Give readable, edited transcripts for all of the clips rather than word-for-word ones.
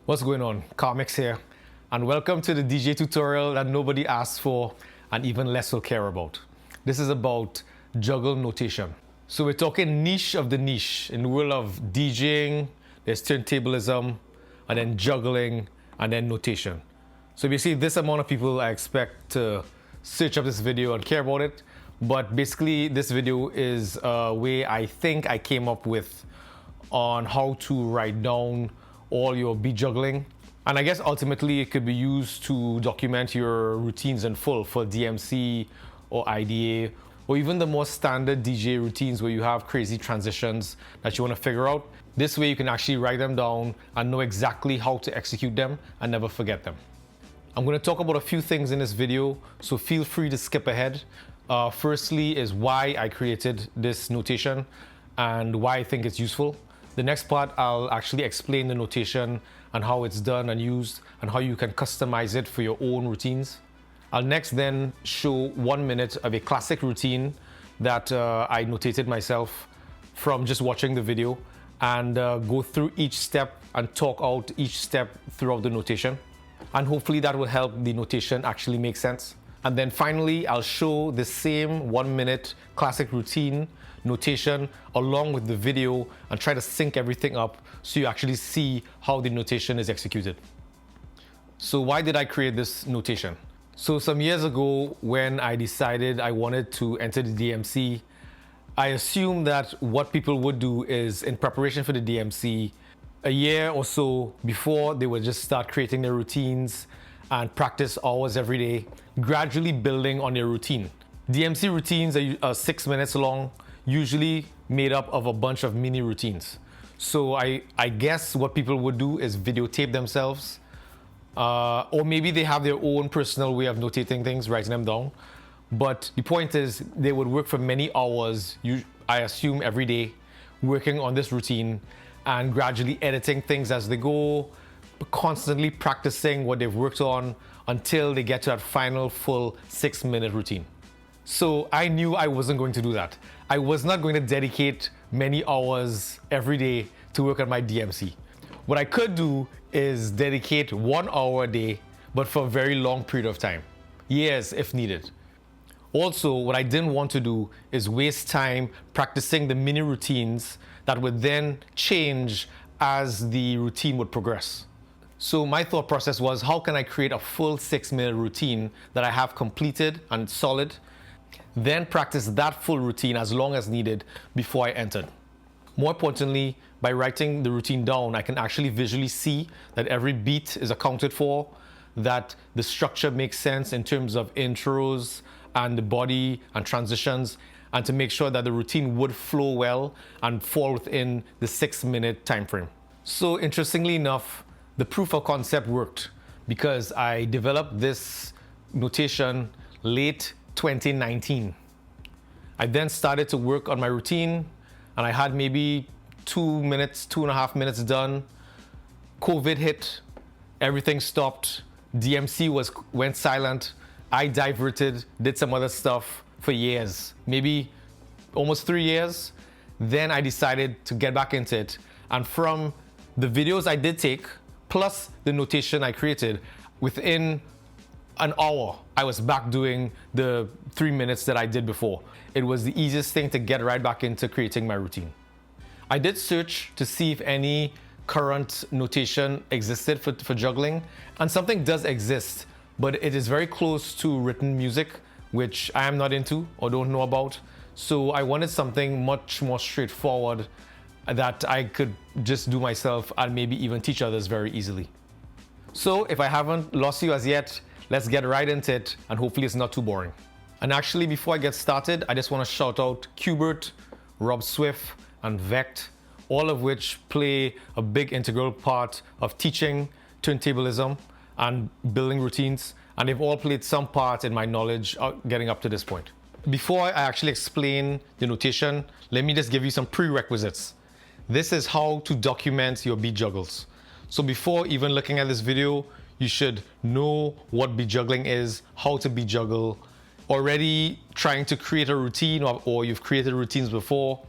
What's going on? Carmix here, and welcome to the DJ tutorial that nobody asked for and even less will care about. This is about juggle notation. So we're talking niche of the niche. In the world of DJing, there's turntablism, and then juggling, and then notation. So basically this amount of people I expect to search up this video and care about it. But basically this video is a way I think I came up with on how to write down all your beat juggling. And I guess ultimately it could be used to document your routines in full for DMC or IDA, or even the more standard DJ routines where you have crazy transitions that you want to figure out. This way you can actually write them down and know exactly how to execute them and never forget them. I'm going to talk about a few things in this video, so feel free to skip ahead. Firstly is why I created this notation and why I think it's useful. The next part, I'll actually explain the notation and how it's done and used and how you can customize it for your own routines. I'll next then show 1 minute of a classic routine that I notated myself from just watching the video and go through each step and talk out each step throughout the notation. And hopefully that will help the notation actually make sense. And then finally, I'll show the same 1 minute classic routine notation along with the video and try to sync everything up so you actually see how the notation is executed. So why did I create this notation? So some years ago when I decided I wanted to enter the DMC, I assumed that what people would do is in preparation for the DMC, a year or so before, they would just start creating their routines and practice hours every day, gradually building on their routine. DMC routines are 6 minutes long, usually made up of a bunch of mini routines. So I guess what people would do is videotape themselves, or maybe they have their own personal way of notating things, writing them down. But the point is they would work for many hours, I assume every day, working on this routine and gradually editing things as they go, constantly practicing what they've worked on until they get to that final full 6 minute routine. So I knew I wasn't going to do that. I was not going to dedicate many hours every day to work on my DMC. What I could do is dedicate 1 hour a day, but for a very long period of time, years if needed. Also, what I didn't want to do is waste time practicing the mini routines that would then change as the routine would progress. So my thought process was, how can I create a full 6 minute routine that I have completed and solid, then practice that full routine as long as needed before I entered. More importantly, by writing the routine down, I can actually visually see that every beat is accounted for, that the structure makes sense in terms of intros and the body and transitions, and to make sure that the routine would flow well and fall within the 6 minute time frame. So interestingly enough, the proof of concept worked because I developed this notation late 2019. I then started to work on my routine and I had maybe 2 minutes, 2.5 minutes done. COVID hit, everything stopped. DMC went silent. I diverted, did some other stuff for years, maybe almost 3 years. Then I decided to get back into it. And from the videos I did take, plus the notation I created, within an hour, I was back doing the 3 minutes that I did before. It was the easiest thing to get right back into creating my routine. I did search to see if any current notation existed for juggling, and something does exist, but it is very close to written music, which I am not into or don't know about. So I wanted something much more straightforward that I could just do myself and maybe even teach others very easily. So if I haven't lost you as yet, let's get right into it, and hopefully it's not too boring. And actually, before I get started, I just want to shout out Qbert, Rob Swift, and Vect, all of which play a big integral part of teaching turntablism and building routines, and they've all played some part in my knowledge getting up to this point. Before I actually explain the notation, let me just give you some prerequisites. This is how to document your beat juggles. So before even looking at this video, you should know what beat juggling is, how to beat juggle, already trying to create a routine or you've created routines before.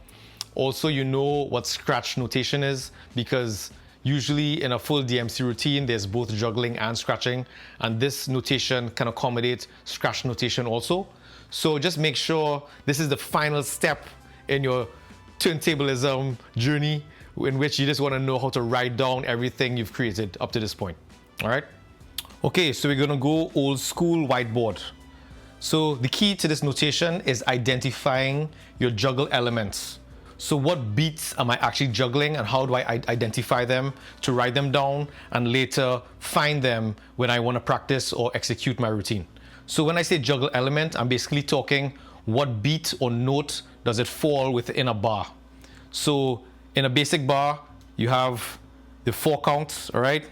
Also, you know what scratch notation is because Usually in a full DMC routine, there's both juggling and scratching, and this notation can accommodate scratch notation also. So just make sure this is the final step in your turntablism journey, in which you just want to know how to write down everything you've created up to this point. All right. Okay, so we're gonna go old school whiteboard. So the key to this notation is identifying your juggle elements. So what beats am I actually juggling, and how do I identify them to write them down and later find them when I want to practice or execute my routine. So when I say juggle element, I'm basically talking what beat or note does it fall within a bar. So in a basic bar, you have the 4 counts, all right?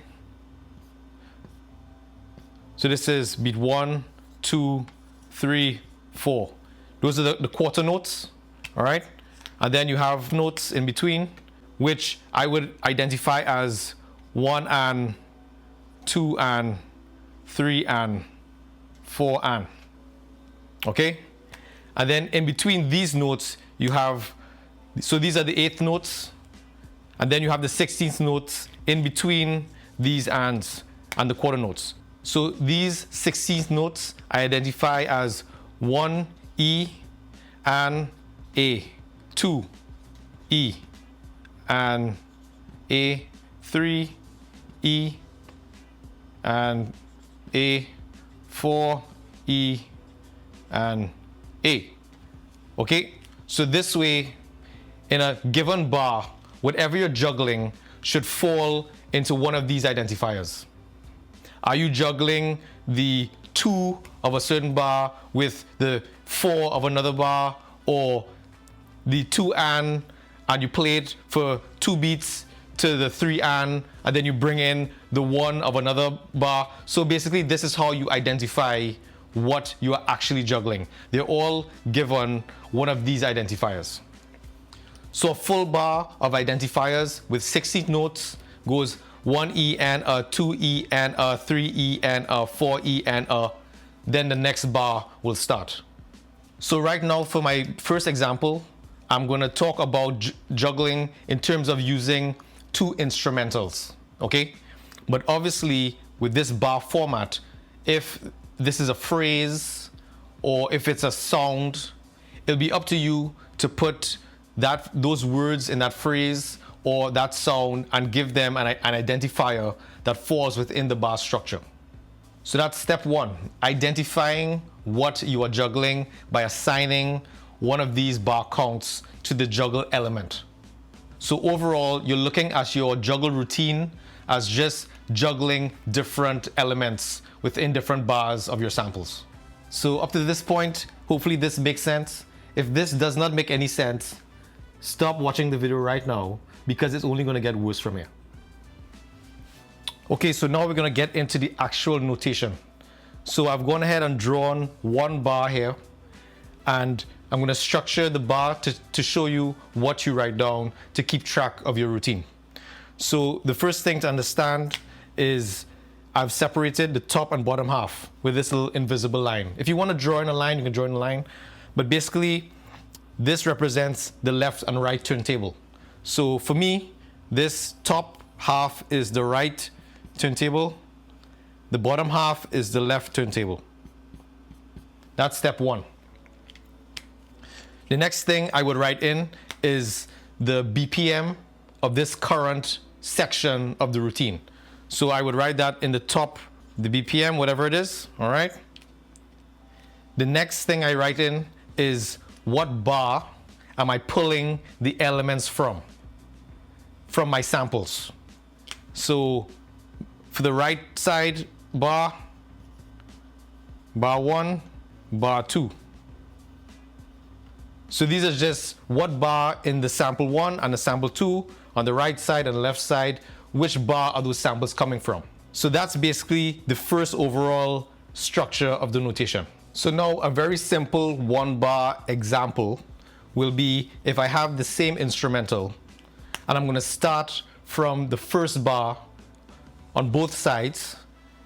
So this is beat 1, 2, 3, 4. Those are the quarter notes, all right? And then you have notes in between, which I would identify as 1 and 2 and 3 and 4 and. Okay? And then in between these notes, you have, so these are the 8th notes, and then you have the 16th notes in between these ands and the quarter notes. So these 16th notes I identify as 1 E and A, 2 E and A, 3 E and A, 4 E and A. Okay, so this way in a given bar, whatever you're juggling should fall into one of these identifiers. Are you juggling the 2 of a certain bar with the 4 of another bar, or the 2 and you play it for 2 beats to the 3 and then you bring in the 1 of another bar? So basically this is how you identify what you are actually juggling. They're all given one of these identifiers. So a full bar of identifiers with 16 notes goes 1 E and a, 2 E and a, 3 E and a, 4 E and a. Then the next bar will start. So right now for my first example, I'm going to talk about juggling in terms of using 2 instrumentals, okay? But obviously with this bar format, if this is a phrase or if it's a sound, it'll be up to you to put those words in that phrase or that sound and give them an identifier that falls within the bar structure. So that's step 1, identifying what you are juggling by assigning one of these bar counts to the juggle element. So overall, you're looking at your juggle routine as just juggling different elements within different bars of your samples. So up to this point, hopefully this makes sense. If this does not make any sense, stop watching the video right now, because it's only going to get worse from here. Okay, so now we're going to get into the actual notation. So I've gone ahead and drawn 1 bar here, and I'm going to structure the bar to show you what you write down to keep track of your routine. So the first thing to understand is I've separated the top and bottom half with this little invisible line. If you want to draw in a line, you can draw in a line, but basically this represents the left and right turntable. So for me, this top half is the right turntable, the bottom half is the left turntable. That's step 1. The next thing I would write in is the BPM of this current section of the routine. So I would write that in the top, the BPM, whatever it is, all right? The next thing I write in is what bar am I pulling the elements from my samples. So for the right side bar, bar 1, bar 2. So these are just what bar in the sample 1 and the sample 2 on the right side and the left side, which bar are those samples coming from. So that's basically the first overall structure of the notation. So now a very simple 1 bar example will be if I have the same instrumental and I'm going to start from the first bar on both sides.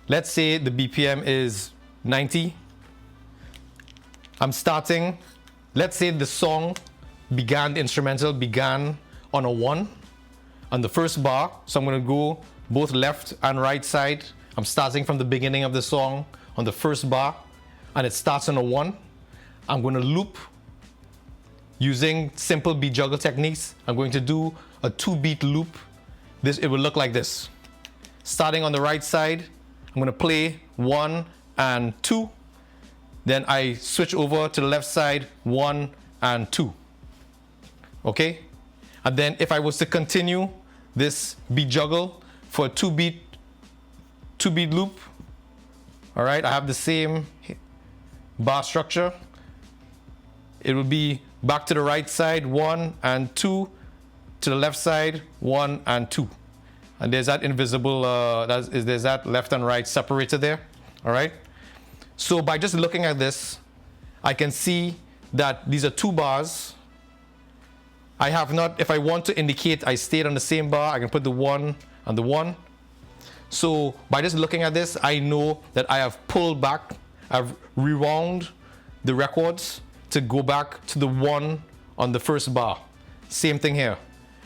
Let's say the BPM is 90. I'm starting, let's say the song began, the instrumental began on a 1. on the first bar. So I'm going to go both left and right side. I'm starting from the beginning of the song on the first bar, and it starts on a 1. I'm going to loop using simple beat juggle techniques. I'm going to do a 2-beat loop. It will look like this. Starting on the right side, I'm going to play 1 and 2. Then I switch over to the left side, 1 and 2. Okay? And then if I was to continue this beat juggle for a 2-beat loop, all right, I have the same bar structure. It will be back to the right side, 1 and 2, to the left side, 1 and 2. And there's that invisible, there's that left and right separator there, all right? So by just looking at this, I can see that these are 2 bars. I have not, if I want to indicate I stayed on the same bar, I can put the 1 and the 1. So by just looking at this, I know that I have pulled back, I've rewound the records to go back to the 1 on the first bar. Same thing here.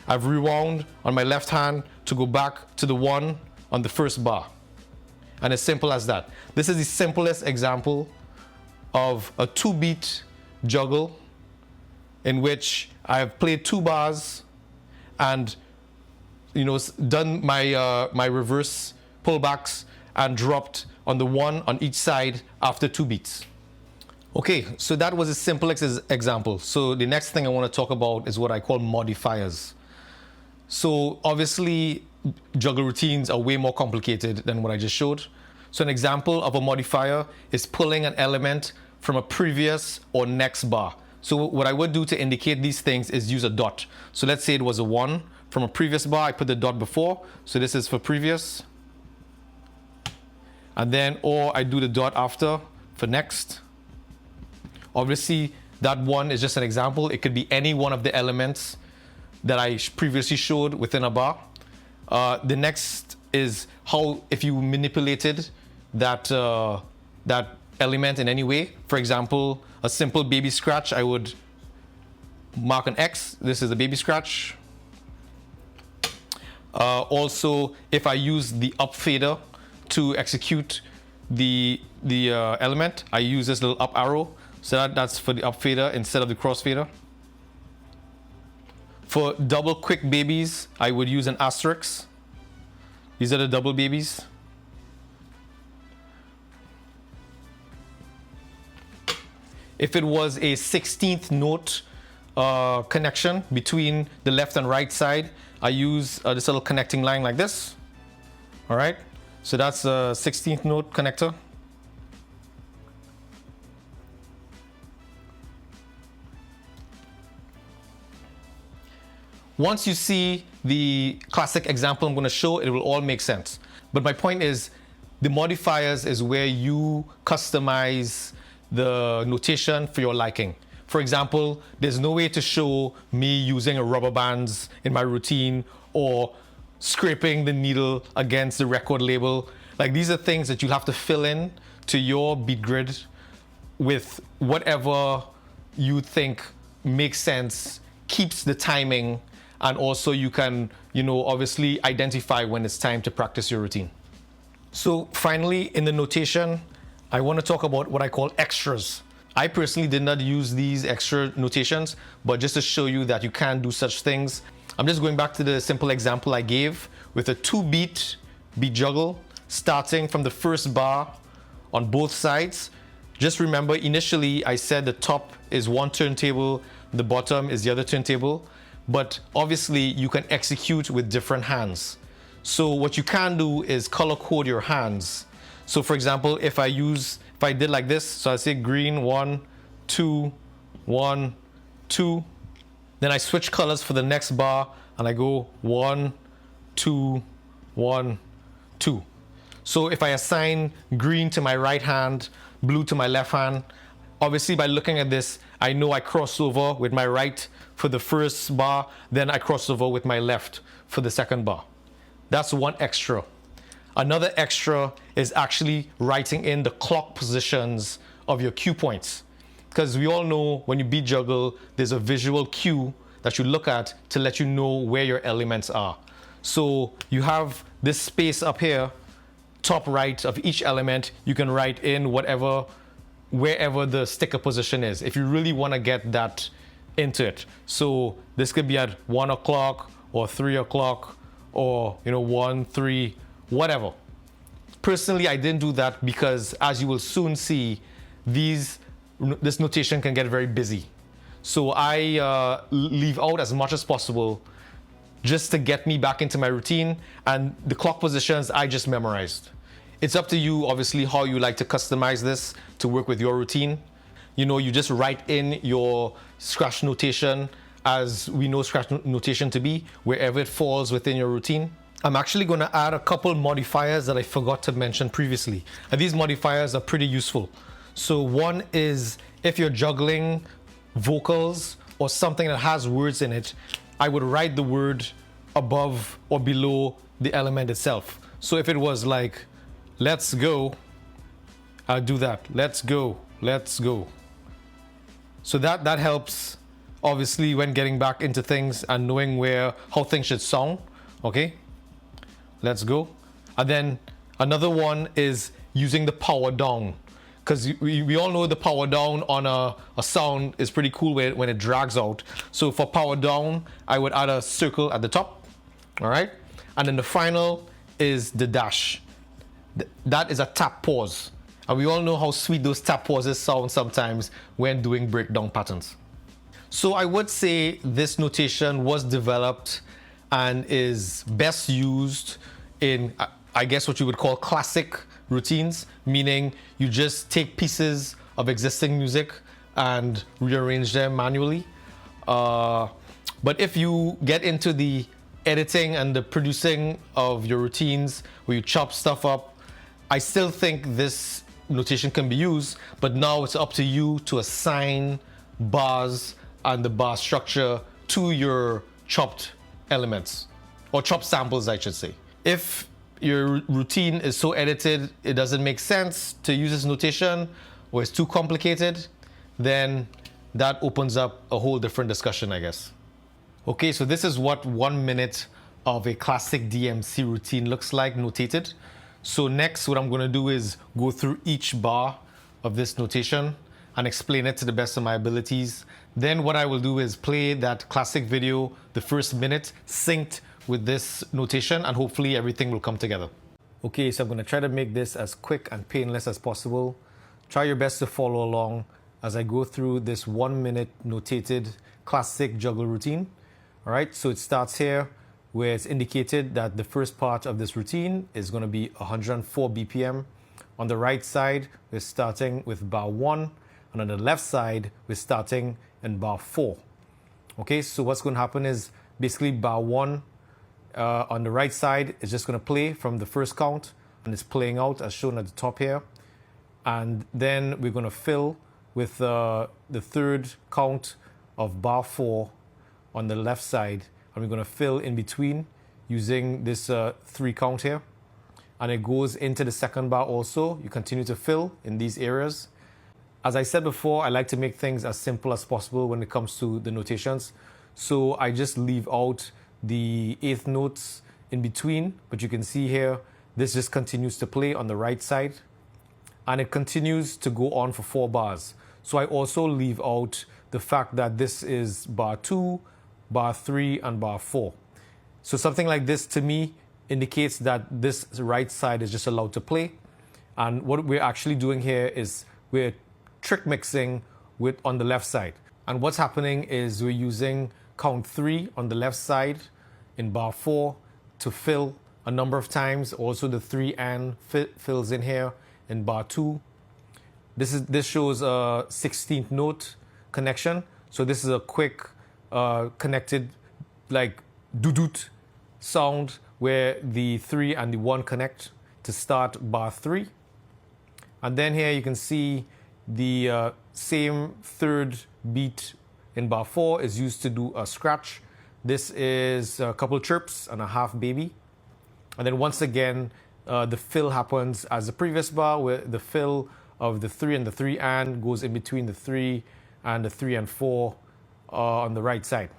I've rewound on my left hand to go back to the 1 on the first bar. And as simple as that. This is the simplest example of a 2-beat juggle in which I've played 2 bars and done my my reverse pullbacks and dropped on the 1 on each side after 2 beats. Okay, so that was a simple example. So the next thing I want to talk about is what I call modifiers. So obviously juggle routines are way more complicated than what I just showed. So an example of a modifier is pulling an element from a previous or next bar. So what I would do to indicate these things is use a dot. So let's say it was a 1 from a previous bar, I put the dot before. So this is for previous. And then, or I do the dot after for next. Obviously that 1 is just an example. It could be any one of the elements that I previously showed within a bar. The next is how if you manipulated that that element in any way. For example, a simple baby scratch, I would mark an X. This is a baby scratch. Also, if I use the up fader to execute the element, I use this little up arrow. So that's for the up fader instead of the cross fader. For double quick babies, I would use an asterisk. These are the double babies. If it was a 16th note connection between the left and right side, I use this little connecting line like this. All right, so that's a 16th note connector. Once you see the classic example I'm going to show, it will all make sense. But my point is, the modifiers is where you customize the notation for your liking. For example, there's no way to show me using a rubber bands in my routine or scraping the needle against the record label. Like, these are things that you'll have to fill in to your beat grid with whatever you think makes sense, keeps the timing, and also you can, obviously identify when it's time to practice your routine. So finally, in the notation, I want to talk about what I call extras. I personally did not use these extra notations, but just to show you that you can do such things, I'm just going back to the simple example I gave with a 2-beat beat juggle starting from the first bar on both sides. Just remember, initially I said the top is one turntable, the bottom is the other turntable, but obviously you can execute with different hands. So what you can do is color code your hands. So for example, if I did like this, so I say green 1, 2, 1, 2, then I switch colors for the next bar and I go 1, 2, 1, 2. So if I assign green to my right hand, blue to my left hand, obviously by looking at this, I know I cross over with my right for the first bar, then I cross over with my left for the second bar. That's one extra. Another extra is actually writing in the clock positions of your cue points. Because we all know when you beat juggle, there's a visual cue that you look at to let you know where your elements are. So you have this space up here, top right of each element. You can write in wherever the sticker position is, if you really want to get that into it. So this could be at 1 o'clock or 3 o'clock or 1, 3, whatever. Personally, I didn't do that because, as you will soon see, this notation can get very busy. So I leave out as much as possible just to get me back into my routine, and the clock positions I just memorized. It's up to you, obviously, how you like to customize this to work with your routine. You just write in your scratch notation as we know scratch notation to be, wherever it falls within your routine. I'm actually going to add a couple modifiers that I forgot to mention previously. And these modifiers are pretty useful. So one is, if you're juggling vocals or something that has words in it, I would write the word above or below the element itself. So if it was like, let's go, I'll do that. Let's go, let's go. So that helps, obviously, when getting back into things and knowing how things should sound. Okay, let's go. And then another one is using the power down, because we all know the power down on a sound is pretty cool when it drags out. So for power down, I would add a circle at the top. All right, and then the final is the dash. That is a tap pause, and we all know how sweet those tap pauses sound sometimes when doing breakdown patterns. So I would say this notation was developed and is best used in, I guess, what you would call classic routines, meaning you just take pieces of existing music and rearrange them manually. But if you get into the editing and the producing of your routines where you chop stuff up, I still think this notation can be used, but now it's up to you to assign bars and the bar structure to your chopped elements, or chopped samples, I should say. If your routine is so edited it doesn't make sense to use this notation, or it's too complicated, then that opens up a whole different discussion, I guess. Okay, so this is what 1 minute of a classic DMC routine looks like notated. So next, what I'm going to do is go through each bar of this notation and explain it to the best of my abilities. Then what I will do is play that classic video, the first minute, synced with this notation, and hopefully everything will come together. Okay, so I'm going to try to make this as quick and painless as possible. Try your best to follow along as I go through this 1 minute notated classic juggle routine. All right, so it starts here where it's indicated that the first part of this routine is going to be 104 BPM. On the right side, we're starting with bar 1, and on the left side, we're starting in bar 4. Okay, so what's going to happen is basically bar 1 on the right side is just going to play from the first count, and it's playing out as shown at the top here. And then we're going to fill with the third count of bar 4 on the left side, and we're going to fill in between using this 3 count here, and it goes into the second bar also. You continue to fill in these areas. As I said before, I like to make things as simple as possible when it comes to the notations, so I just leave out the eighth notes in between, but you can see here this just continues to play on the right side, and it continues to go on for 4 bars. So I also leave out the fact that this is bar 2, bar 3, and bar 4. So something like this to me indicates that this right side is just allowed to play. And what we're actually doing here is we're trick mixing on the left side. And what's happening is we're using count 3 on the left side in bar 4 to fill a number of times. Also the 3 and fills in here in bar 2. This shows a 16th note connection. So this is a quick connected like doo-doot sound where the 3 and the 1 connect to start bar 3. And then here you can see the same third beat in bar 4 is used to do a scratch. This is a couple chirps and a half baby. And then once again, the fill happens as the previous bar, where the fill of the 3 and the 3 and goes in between the 3 and the 3 and 4 on the right side.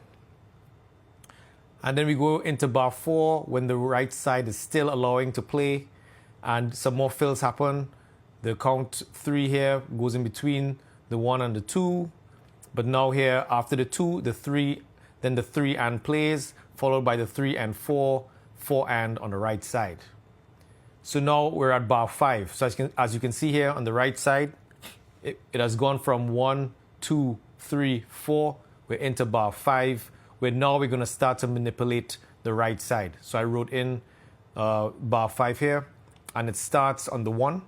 And then we go into bar 4 when the right side is still allowing to play, and some more fills happen. The count 3 here goes in between the 1 and the 2. But now here, after the 2, the 3, then the 3 and plays, followed by the 3 and 4, 4 and on the right side. So now we're at bar 5. So as you can see here on the right side, it has gone from 1, 2, 3, 4. We're into bar 5, where now we're going to start to manipulate the right side. So I wrote in bar 5 here, and it starts on the 1.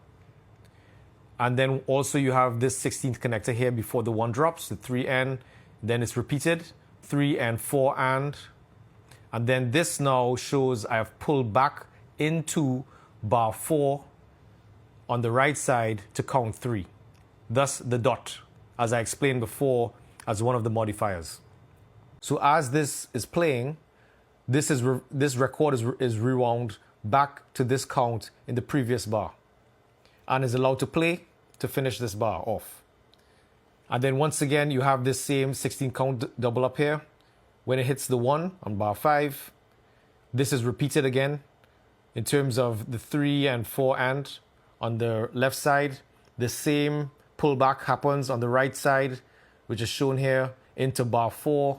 And then also you have this 16th connector here before the 1 drops, the 3N. Then it's repeated, 3 and 4 and then this now shows I have pulled back into bar 4 on the right side to count 3. Thus the dot, as I explained before, as one of the modifiers. So as this is playing, this record is rewound back to this count in the previous bar, and is allowed to play to finish this bar off. And then once again, you have this same 16 count double up here. When it hits the 1 on bar 5, this is repeated again in terms of the 3 and 4 and on the left side. The same pullback happens on the right side, which is shown here, into bar 4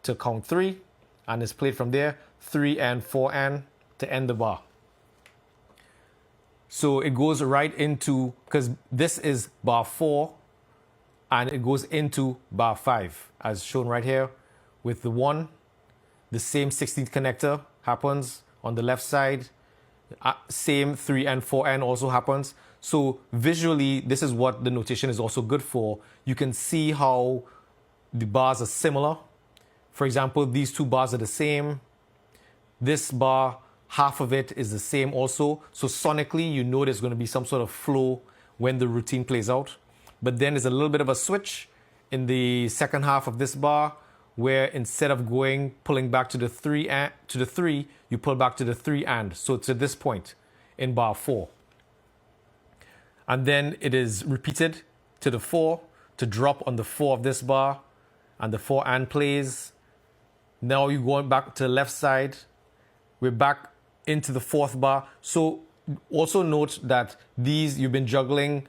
to count 3, and is played from there, 3 and 4 and to end the bar. So it goes right into, because this is bar 4, and it goes into bar 5, as shown right here with the 1. The same 16th connector happens on the left side. Same 3 and 4 and also happens. So visually, this is what the notation is also good for. You can see how the bars are similar. For example, these two bars are the same. This bar, half of it is the same also. So sonically, you know there's going to be some sort of flow when the routine plays out. But then there's a little bit of a switch in the second half of this bar, where instead of pulling back to the 3, you pull back to the 3 and. So to this point in bar 4. And then it is repeated to the 4 to drop on the 4 of this bar, and the 4 and plays. Now you're going back to the left side. We're back into the 4th bar. So also note that you've been juggling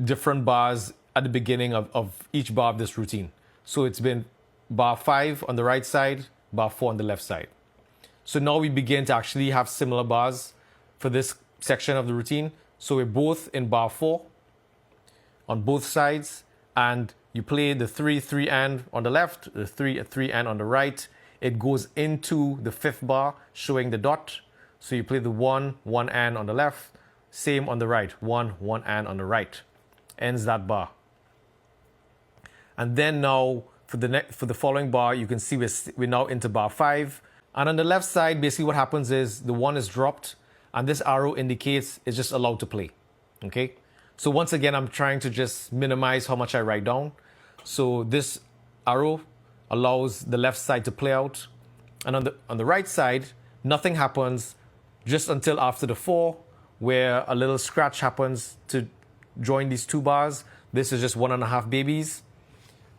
different bars at the beginning of each bar of this routine. So it's been bar 5 on the right side, bar 4 on the left side. So now we begin to actually have similar bars for this section of the routine. So we're both in bar 4 on both sides, and you play the 3, 3 and on the left, the 3, 3 and on the right. It goes into the 5th bar, showing the dot. So you play the 1, 1 and on the left, same on the right, 1, 1 and on the right. Ends that bar. And then now for the following bar, you can see we're now into bar 5. And on the left side, basically what happens is the 1 is dropped, and this arrow indicates it's just allowed to play. Okay? So once again, I'm trying to just minimize how much I write down. So this arrow allows the left side to play out. And on the right side, nothing happens just until after the 4, where a little scratch happens to join these two bars. This is just 1.5 babies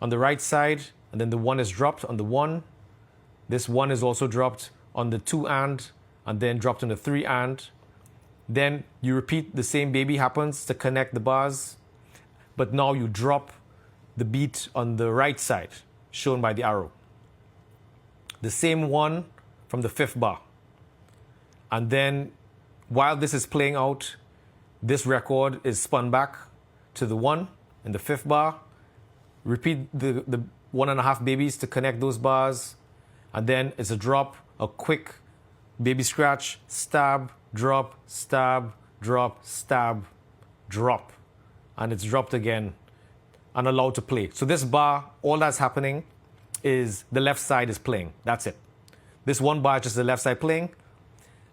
on the right side, and then the 1 is dropped on the 1. This 1 is also dropped on the 2 and then dropped on the 3 and. Then you repeat, the same baby happens to connect the bars, but now you drop the beat on the right side, shown by the arrow. The same 1 from the 5th bar. And then while this is playing out, this record is spun back to the 1 in the 5th bar. Repeat the 1.5 babies to connect those bars. And then it's a drop, a quick baby scratch, stab, drop, stab, drop, stab, drop. And it's dropped again and allowed to play. So this bar, all that's happening is the left side is playing. That's it. This one bar is just the left side playing.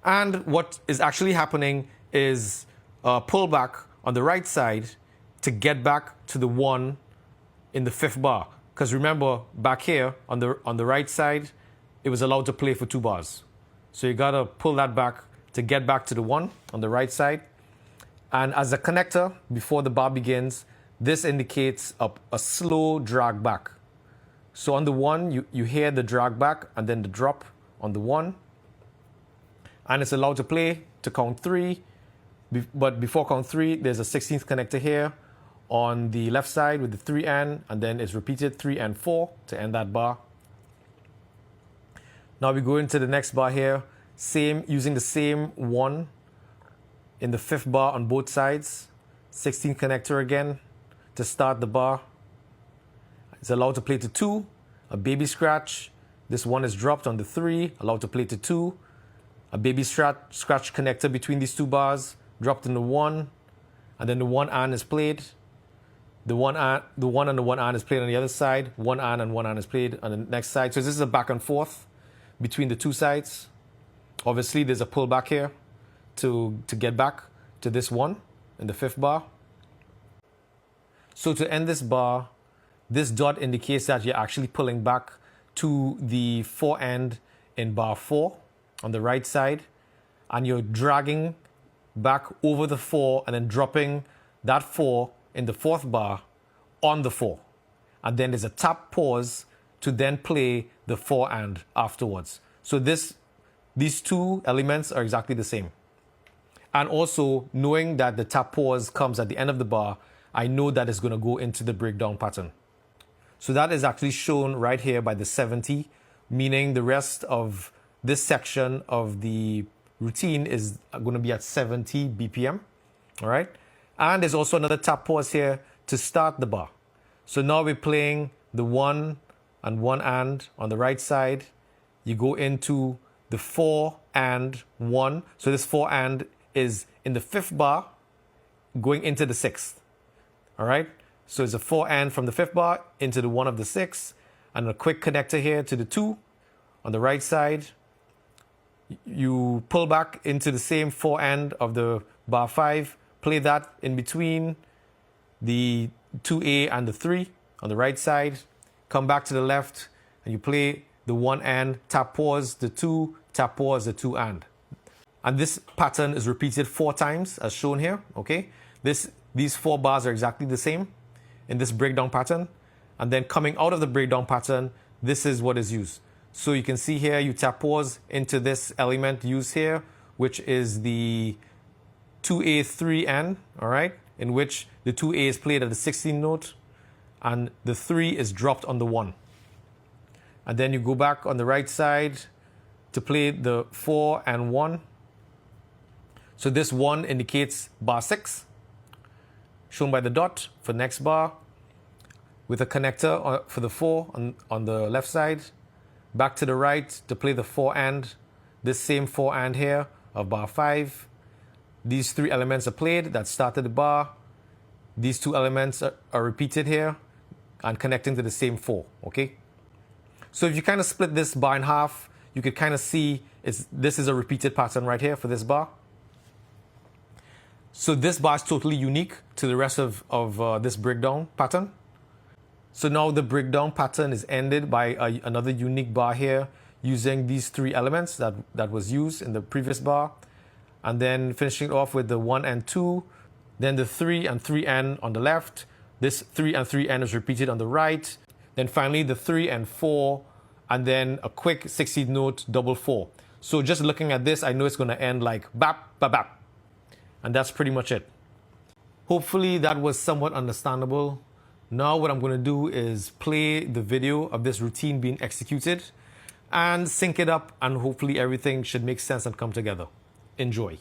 And what is actually happening is a pullback on the right side to get back to the 1 in the 5th bar. Because remember, back here on the right side, it was allowed to play for 2 bars. So you got to pull that back to get back to the 1 on the right side. And as a connector, before the bar begins, this indicates a slow drag back. So on the 1, you hear the drag back and then the drop on the 1. And it's allowed to play to count 3. But before count 3, there's a 16th connector here on the left side with the 3 and then it's repeated 3 and 4 to end that bar. Now we go into the next bar here, using the same 1 in the 5th bar on both sides. 16th connector again to start the bar. It's allowed to play to 2, a baby scratch. This 1 is dropped on the 3, allowed to play to 2. A baby scratch connector between these 2 bars, dropped in the 1, and then the 1 and is played. The 1 and the 1 and is played on the other side. 1 and 1 and is played on the next side. So this is a back and forth between the 2 sides. Obviously, there's a pullback here to get back to this 1 in the 5th bar. So to end this bar, this dot indicates that you're actually pulling back to the 4 end in bar 4 on the right side, and you're dragging back over the 4 and then dropping that 4 in the 4th bar on the 4. And then there's a tap pause to then play the 4 and afterwards. So these 2 elements are exactly the same. And also, knowing that the tap pause comes at the end of the bar, I know that it's going to go into the breakdown pattern. So that is actually shown right here by the 70, meaning the rest of this section of the routine is going to be at 70 BPM. All right. And there's also another tap pause here to start the bar. So now we're playing the 1 and 1 and on the right side. You go into the 4 and 1. So this 4 and is in the 5th bar going into the 6th. All right. So it's a 4 and from the 5th bar into the 1 of the 6th, and a quick connector here to the 2 on the right side. You pull back into the same 4 and of the bar 5, play that in between the 2A and the 3 on the right side, come back to the left, and you play the 1 and, tap pause, the 2, tap pause, the 2 and. And this pattern is repeated 4 times as shown here, okay? These 4 bars are exactly the same in this breakdown pattern. And then coming out of the breakdown pattern, this is what is used. So you can see here, you tap pause into this element used here, which is the 2A 3 and, all right, in which the 2A is played at the 16th note and the 3 is dropped on the 1. And then you go back on the right side to play the 4 and 1. So this 1 indicates bar 6, shown by the dot for next bar, with a connector for the 4 on the left side. Back to the right to play the 4 and, this same 4 and here of bar 5. These 3 elements are played that started the bar. These 2 elements are repeated here and connecting to the same 4, okay? So if you kind of split this bar in half, you could kind of see this is a repeated pattern right here for this bar. So this bar is totally unique to the rest of this breakdown pattern. So now the breakdown pattern is ended by another unique bar here using these 3 elements that was used in the previous bar. And then finishing it off with the 1 and 2, then the 3 and 3 n on the left. This 3 and 3 n is repeated on the right. Then finally the 3 and 4, and then a quick 16th note double 4. So just looking at this, I know it's going to end like bap, bap, bap. And that's pretty much it. Hopefully that was somewhat understandable. Now what I'm going to do is play the video of this routine being executed and sync it up, and hopefully everything should make sense and come together. Enjoy.